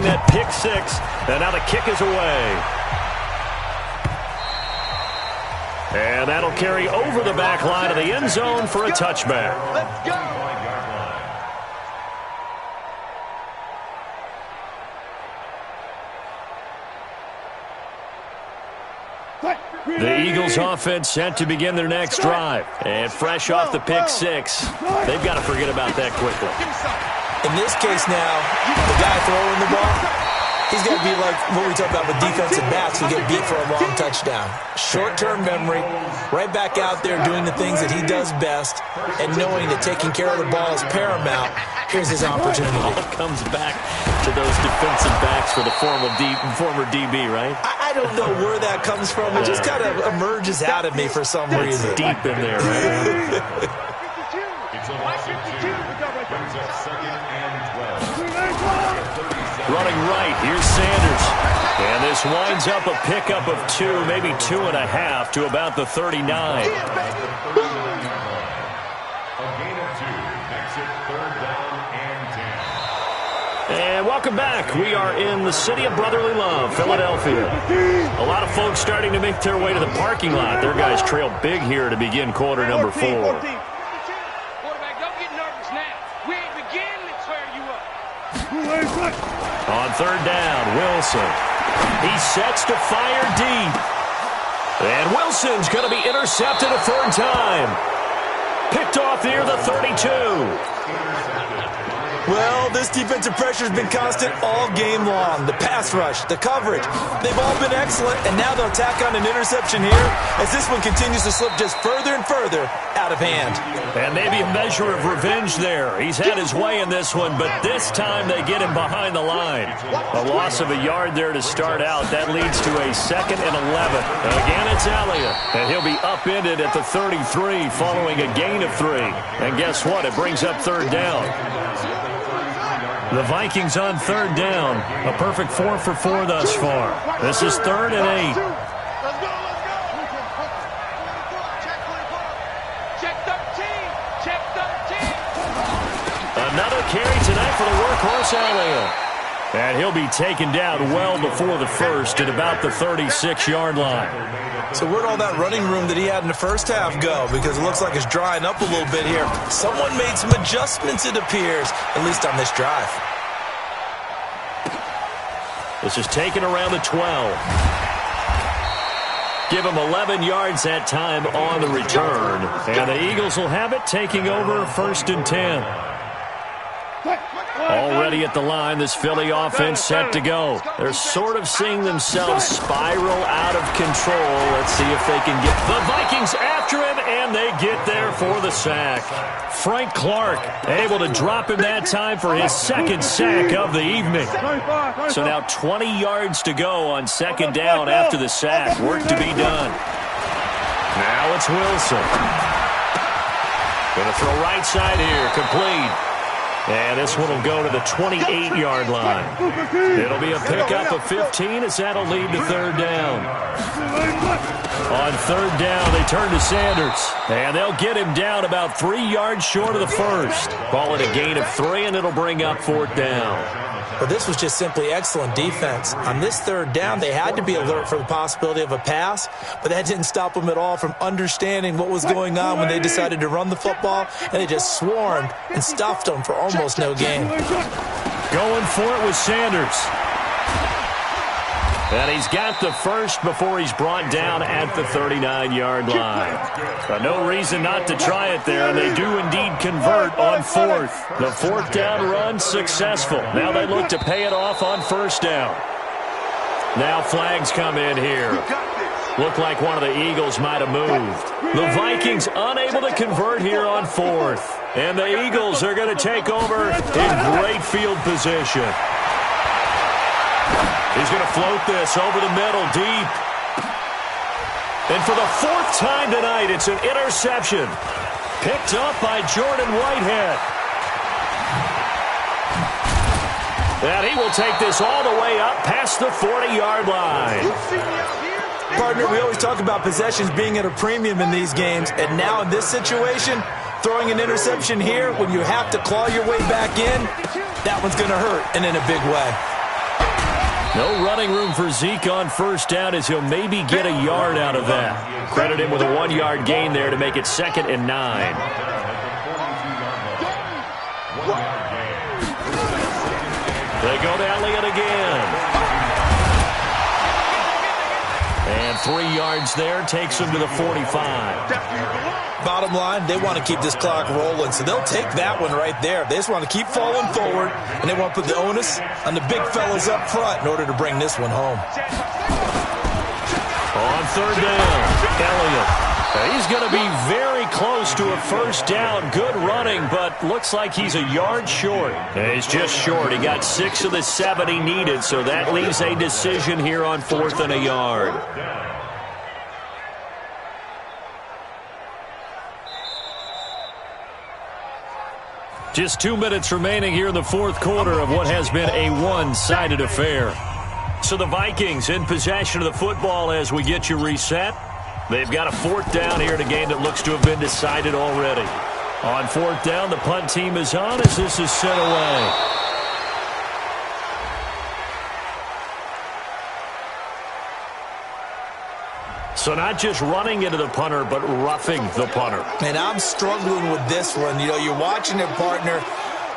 following that pick six. And now the kick is away. And that'll carry over the back line of the end zone for a touchback. Let's go. The Eagles offense set to begin their next drive. And fresh off the pick six, they've got to forget about that quickly. In this case now, the guy throwing the ball, he's got to be like what we talk about with defensive backs who get beat for a long touchdown. Short-term memory, right back out there doing the things that he does best, and knowing that taking care of the ball is paramount. Here's his opportunity. It all comes back to those defensive backs for the former DB, right? I don't know where that comes from. It just kind of emerges out of me for some reason. It's deep in there, right? Running right, here's Sanders. And this winds up a pickup of 2, maybe 2.5 to about the 39. A gain of 2 makes it 3rd down and 10. And welcome back. We are in the city of brotherly love, Philadelphia. A lot of folks starting to make their way to the parking lot. Their guys trail big here to begin quarter number 4. Quarterback, don't get nervous now. We ain't beginning to tear you up. On 3rd down, Wilson. He sets to fire deep. And Wilson's going to be intercepted a 3rd time. Picked off near the 32. Well, this defensive pressure has been constant all game long. The pass rush, the coverage, they've all been excellent, and now they'll tack on an interception here as this one continues to slip just further and further out of hand. And maybe a measure of revenge there. He's had his way in this one, but this time they get him behind the line. A loss of a yard there to start out. That leads to a 2nd and 11. Again, it's Elliott, and he'll be upended at the 33 following a gain of 3. And guess what? It brings up 3rd down. The Vikings on 3rd down. A perfect 4 for 4 thus far. This is 3rd and 8. Check 13. Check 13. Another carry tonight for the workhorse Elliott. And he'll be taken down well before the first at about the 36-yard line. So where'd all that running room that he had in the first half go? Because it looks like it's drying up a little bit here. Someone made some adjustments, it appears, at least on this drive. This is taken around the 12. Give him 11 yards that time on the return. And the Eagles will have it, taking over 1st and 10. Already at the line, this Philly offense set to go. They're sort of seeing themselves spiral out of control. Let's see if they can get the Vikings after him, and they get there for the sack. Frank Clark able to drop him that time for his 2nd sack of the evening. So now 20 yards to go on 2nd down after the sack. Work to be done. Now it's Wilson. Going to throw right side here, complete. And this one will go to the 28-yard line. It'll be a pickup of 15 as that'll lead to 3rd down. On 3rd down, they turn to Sanders. And they'll get him down about 3 yards short of the first. Call it a gain of 3, and it'll bring up 4th down. Well, this was just simply excellent defense. On this 3rd down, they had to be alert for the possibility of a pass, but that didn't stop them at all from understanding what was going on when they decided to run the football, and they just swarmed and stuffed them for almost no gain. Going for it with Sanders. And he's got the first before he's brought down at the 39-yard line. No reason not to try it there, and they do indeed convert on 4th. The 4th down run successful. Now they look to pay it off on 1st down. Now flags come in here. Looked like one of the Eagles might have moved. The Vikings unable to convert here on 4th. And the Eagles are going to take over in great field position. He's going to float this over the middle, deep. And for the 4th time tonight, it's an interception. Picked up by Jordan Whitehead. And he will take this all the way up past the 40-yard line. Partner, we always talk about possessions being at a premium in these games, and now in this situation, throwing an interception here when you have to claw your way back in, that one's going to hurt, and in a big way. No running room for Zeke on first down as he'll maybe get a yard out of that. Credit him with a 1-yard gain there to make it 2nd and 9. They go to Elliott again. And 3 yards there takes him to the 45. Bottom line, they want to keep this clock rolling, so they'll take that one right there. They just want to keep falling forward, and they want to put the onus on the big fellas up front in order to bring this one home. On 3rd down, Elliott. He's going to be very close to a first down. Good running, but looks like he's a yard short. He's just short. He got 6 of the 7 he needed, so that leaves a decision here on 4th and a yard. Just 2 minutes remaining here in the 4th quarter of what has been a one-sided affair. So the Vikings in possession of the football as we get you reset. They've got a 4th down here in a game that looks to have been decided already. On 4th down, the punt team is on as this is sent away. So not just running into the punter, but roughing the punter. And I'm struggling with this one. You know, you're watching it, partner.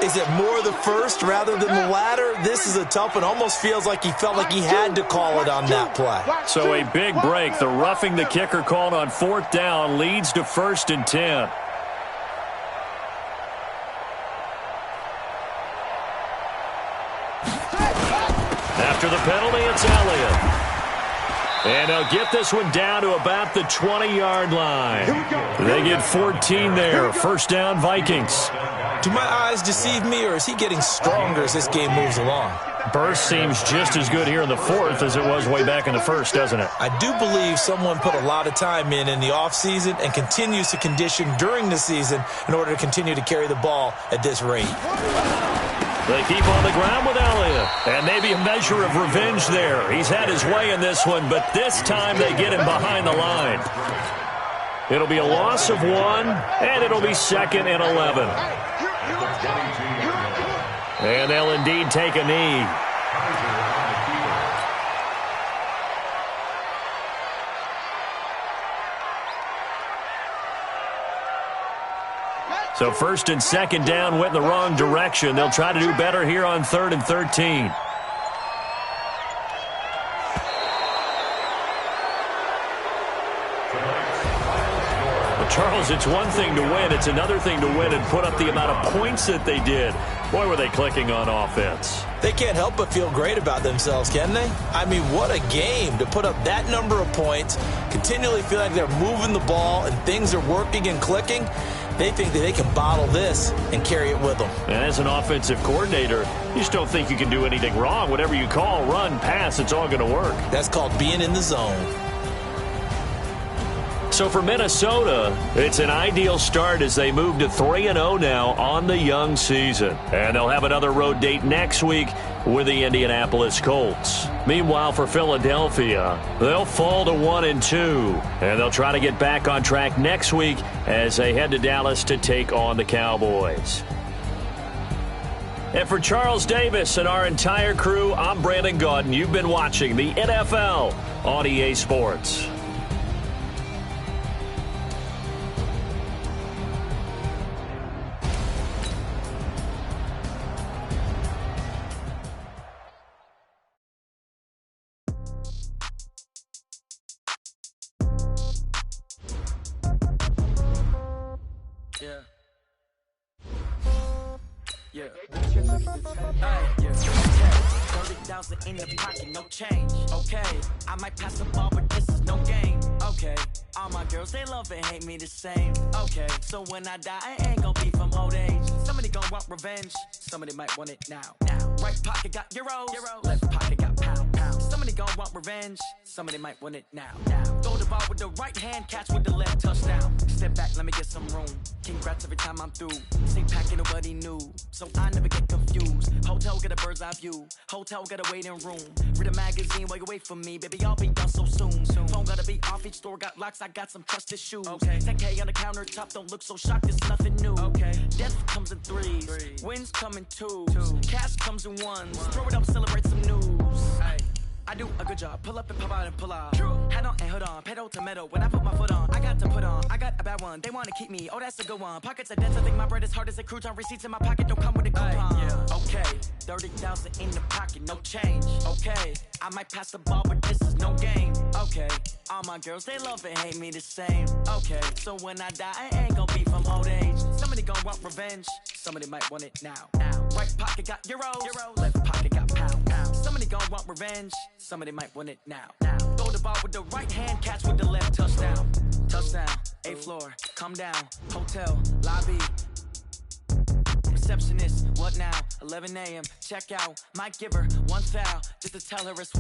Is it more the first rather than the latter? This is a tough one. Almost feels like he felt like he had to call it on that play. So a big break. The roughing the kicker called on 4th down leads to 1st and 10. After the penalty, it's Elliott. And they'll get this one down to about the 20-yard line. They get 14 there. First down, Vikings. Do my eyes deceive me, or is he getting stronger as this game moves along? Burst seems just as good here in the 4th as it was way back in the 1st, doesn't it? I do believe someone put a lot of time in the offseason and continues to condition during the season in order to continue to carry the ball at this rate. They keep on the ground with Elliott. And maybe a measure of revenge there. He's had his way in this one, but this time they get him behind the line. It'll be a loss of 1, and it'll be 2nd and 11. And they'll indeed take a knee. So 1st and 2nd down went in the wrong direction. They'll try to do better here on 3rd and 13. Charles, it's one thing to win. It's another thing to win and put up the amount of points that they did. Boy, were they clicking on offense. They can't help but feel great about themselves, can they? I mean, what a game to put up that number of points, continually feel like they're moving the ball and things are working and clicking. They think that they can bottle this and carry it with them. And as an offensive coordinator, you just don't think you can do anything wrong. Whatever you call, run, pass, it's all going to work. That's called being in the zone. So for Minnesota, it's an ideal start as they move to 3-0 now on the young season. And they'll have another road date next week with the Indianapolis Colts. Meanwhile, for Philadelphia, they'll fall to 1-2. And they'll try to get back on track next week as they head to Dallas to take on the Cowboys. And for Charles Davis and our entire crew, I'm Brandon Gaudin. You've been watching the NFL on EA Sports. Yeah. Hey, yeah. 30,000 in the pocket, no change. Okay, I might pass the ball, but this is no game. Okay, all my girls, they love and hate me the same. Okay, so when I die, I ain't gonna be from old age. Somebody gonna want revenge, somebody might want it now. Right pocket got euros, left pocket got pounds. Somebody gonna want revenge, somebody might want it now. Throw the ball with the right hand, catch with the left, touchdown. Step back, let me get some room. Congrats every time I'm through. Stay packing, nobody knew, so I never get confused. Hotel get a bird's eye view, hotel get a waiting room. Read a magazine while you wait for me, baby, I'll be done so soon. Phone gotta be off, each store got locks, I got some trusted shoes. 10K on the countertop, don't look so shocked, it's nothing new. Death comes in threes, wins come in twos, cash comes in ones. Throw it up, celebrate some news. good job. Pull up and pop out and pull out. Hat on and hood on, pedal to metal. When I put my foot on, I got to put on. I got a bad one, they wanna keep me. Oh, that's a good one. Pockets are dense, I think my bread is hard as a crouton. Receipts in my pocket don't come with a coupon. Okay, 30,000 in the pocket, no change. Okay, I might pass the ball, but this is no game. Okay, all my girls, they love and hate me the same. Okay, so when I die, I ain't gon' be from old age. Somebody gon' want revenge, somebody might want it now. Right pocket got euros, left pocket got pounds. Somebody gon' want revenge, somebody might want it now. Throw the ball with the right hand, catch with the left, touchdown. Touchdown, 8th floor, come down, hotel, lobby. Receptionist, what now? 11 a.m., check out, might give her one foul, just to tell her it's one.